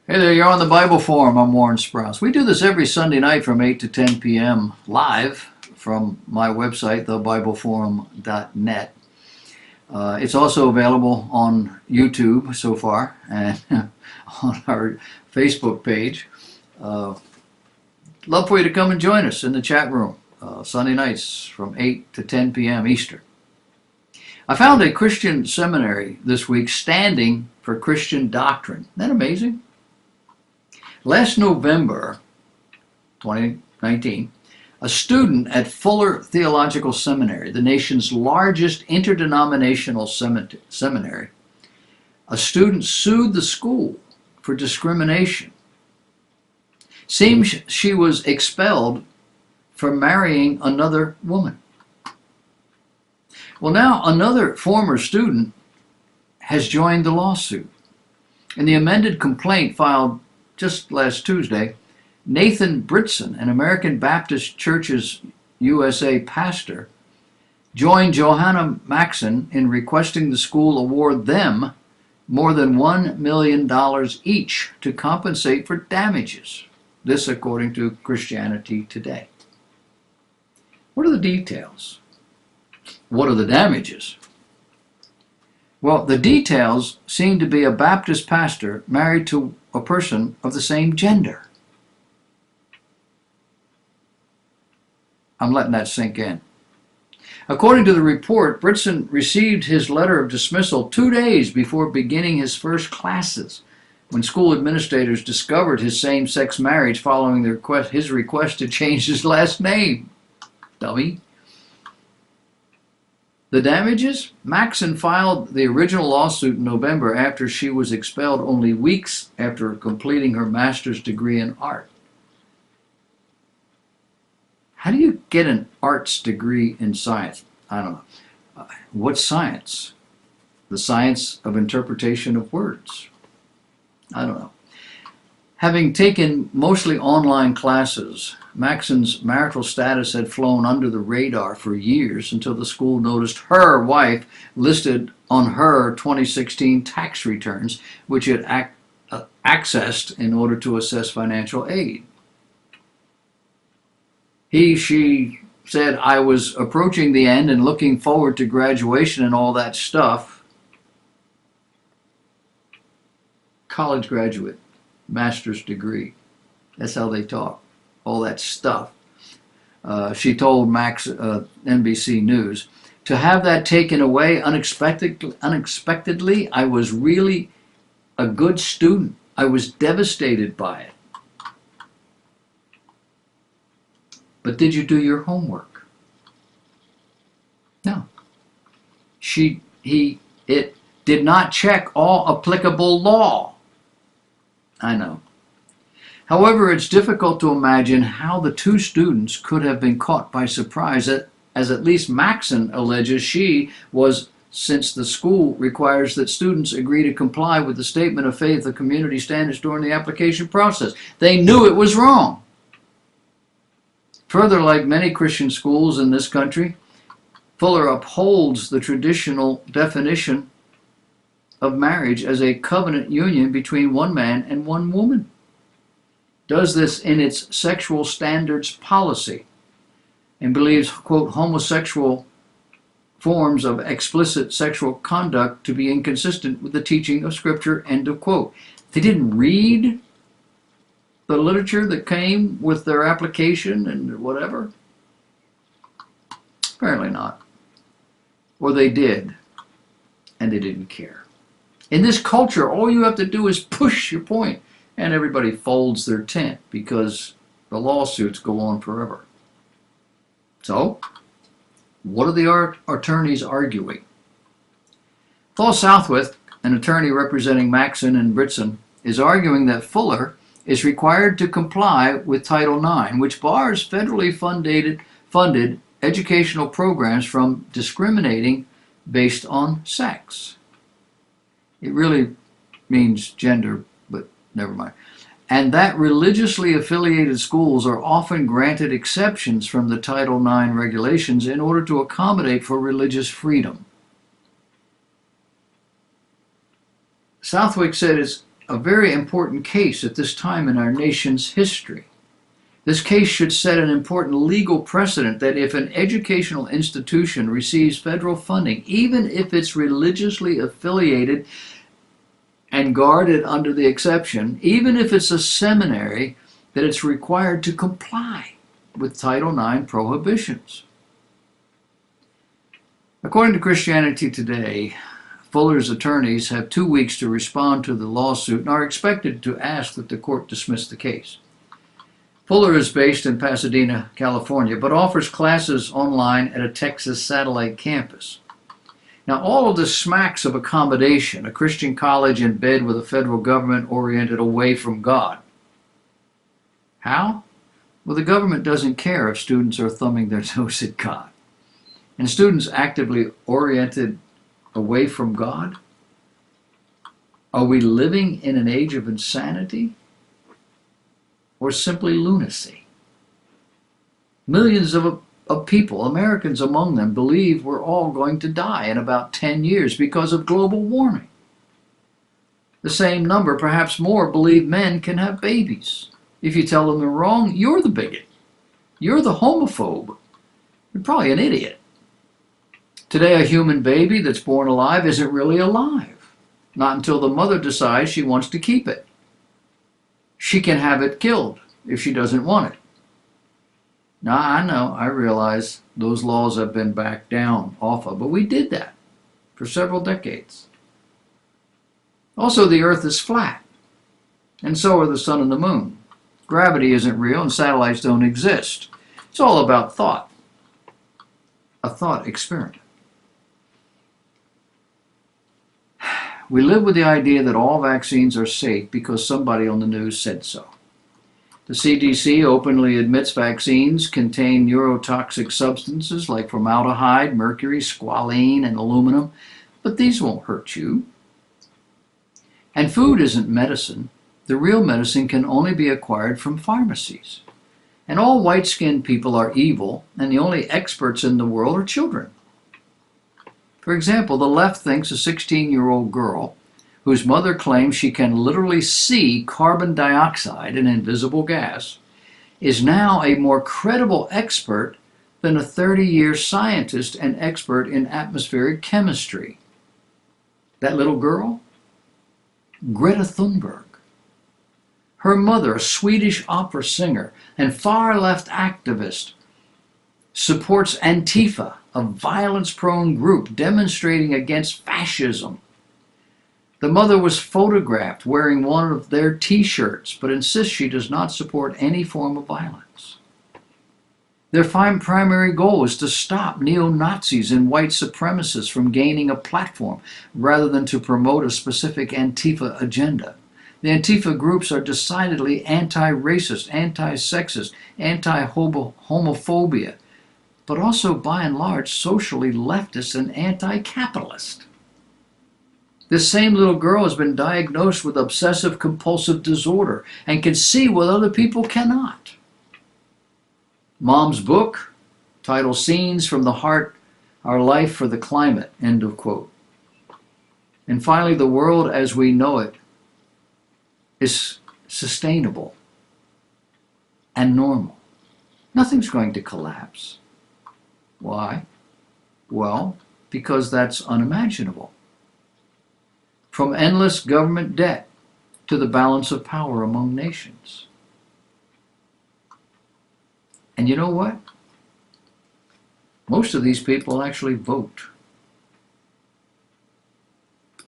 Hey there, you're on the Bible Forum. I'm Warren Sprouse. We do this every Sunday night from 8 to 10 p.m. live from my website, thebibleforum.net. It's also available on YouTube so far and on our Facebook page. Love for you to come and join us in the chat room Sunday nights from 8 to 10 p.m. Eastern. I found a Christian seminary this week standing for Christian doctrine. Isn't that amazing? Last November 2019, a student at Fuller Theological Seminary, the nation's largest interdenominational seminary, a student sued the school for discrimination. Seems she was expelled for marrying another woman. Well, now another former student has joined the lawsuit. In the amended complaint filed just last Tuesday, Nathan Britson, an American Baptist Church's USA pastor, joined Johanna Maxon in requesting the school award them more than $1 million each to compensate for damages. This according to Christianity Today. What are the details? What are the damages? Well, the details seem to be a Baptist pastor married to a person of the same gender. I'm letting that sink in. According to the report, Britson received his letter of dismissal 2 days before beginning his first classes, when school administrators discovered his same-sex marriage following his request to change his last name. Dummy. The damages? Maxon filed the original lawsuit in November after she was expelled only weeks after completing her master's degree in art. How do you get an arts degree in science? I don't know. What's science? The science of interpretation of words. I don't know. Having taken mostly online classes, Maxon's marital status had flown under the radar for years until the school noticed her wife listed on her 2016 tax returns, which it accessed in order to assess financial aid. She said, I was approaching the end and looking forward to graduation and all that stuff. College graduate, master's degree. That's how they talk. All that stuff. She told NBC News, to have that taken away unexpectedly, I was really a good student. I was devastated by it. But did you do your homework? No. It did not check all applicable law. I know. However, it's difficult to imagine how the two students could have been caught by surprise, as at least Maxon alleges she was, since the school requires that students agree to comply with the statement of faith of community standards during the application process. They knew it was wrong. Further, like many Christian schools in this country, Fuller upholds the traditional definition of marriage as a covenant union between one man and one woman. Does this in its sexual standards policy and believes, quote, homosexual forms of explicit sexual conduct to be inconsistent with the teaching of Scripture, end of quote. They didn't read the literature that came with their application and whatever? Apparently not. Or they did, and they didn't care. In this culture, all you have to do is push your point, and everybody folds their tent because the lawsuits go on forever. So, what are the attorneys arguing? Paul Southwick, an attorney representing Maxon and Britson, is arguing that Fuller is required to comply with Title IX, which bars federally funded educational programs from discriminating based on sex. It really means gender, but never mind. And that religiously affiliated schools are often granted exceptions from the Title IX regulations in order to accommodate for religious freedom. Southwick said it's a very important case at this time in our nation's history. This case should set an important legal precedent that if an educational institution receives federal funding, even if it's religiously affiliated and guarded under the exception, even if it's a seminary, that it's required to comply with Title IX prohibitions. According to Christianity Today, Fuller's attorneys have 2 weeks to respond to the lawsuit and are expected to ask that the court dismiss the case. Fuller is based in Pasadena, California, but offers classes online at a Texas satellite campus. Now, all of this smacks of accommodation, a Christian college in bed with a federal government oriented away from God. How? Well, the government doesn't care if students are thumbing their nose at God. And students actively oriented away from God? Are we living in an age of insanity? Or simply lunacy? Millions of people, Americans among them, believe we're all going to die in about 10 years because of global warming. The same number, perhaps more, believe men can have babies. If you tell them they're wrong, you're the bigot. You're the homophobe. You're probably an idiot. Today, a human baby that's born alive isn't really alive. Not until the mother decides she wants to keep it. She can have it killed if she doesn't want it. Now, I know, I realize those laws have been backed down off of, but we did that for several decades. Also, the earth is flat, and so are the sun and the moon. Gravity isn't real, and satellites don't exist. It's all about thought, a thought experiment. We live with the idea that all vaccines are safe because somebody on the news said so. The CDC openly admits vaccines contain neurotoxic substances like formaldehyde, mercury, squalene, and aluminum, but these won't hurt you. And food isn't medicine. The real medicine can only be acquired from pharmacies. And all white-skinned people are evil, and the only experts in the world are children. For example, the left thinks a 16-year-old girl whose mother claims she can literally see carbon dioxide, an invisible gas, is now a more credible expert than a 30-year scientist and expert in atmospheric chemistry. That little girl? Greta Thunberg. Her mother, a Swedish opera singer and far-left activist, supports Antifa, a violence-prone group demonstrating against fascism. The mother was photographed wearing one of their t-shirts, but insists she does not support any form of violence. Their primary goal is to stop neo-Nazis and white supremacists from gaining a platform, rather than to promote a specific Antifa agenda. The Antifa groups are decidedly anti-racist, anti-sexist, anti-homophobia, but also by and large socially leftist and anti-capitalist. This same little girl has been diagnosed with obsessive compulsive disorder and can see what other people cannot. Mom's book, titled Scenes from the Heart, Our Life for the Climate, end of quote. And finally, the world as we know it is sustainable and normal. Nothing's going to collapse. Why? Well, because that's unimaginable. From endless government debt to the balance of power among nations. And you know what? Most of these people actually vote.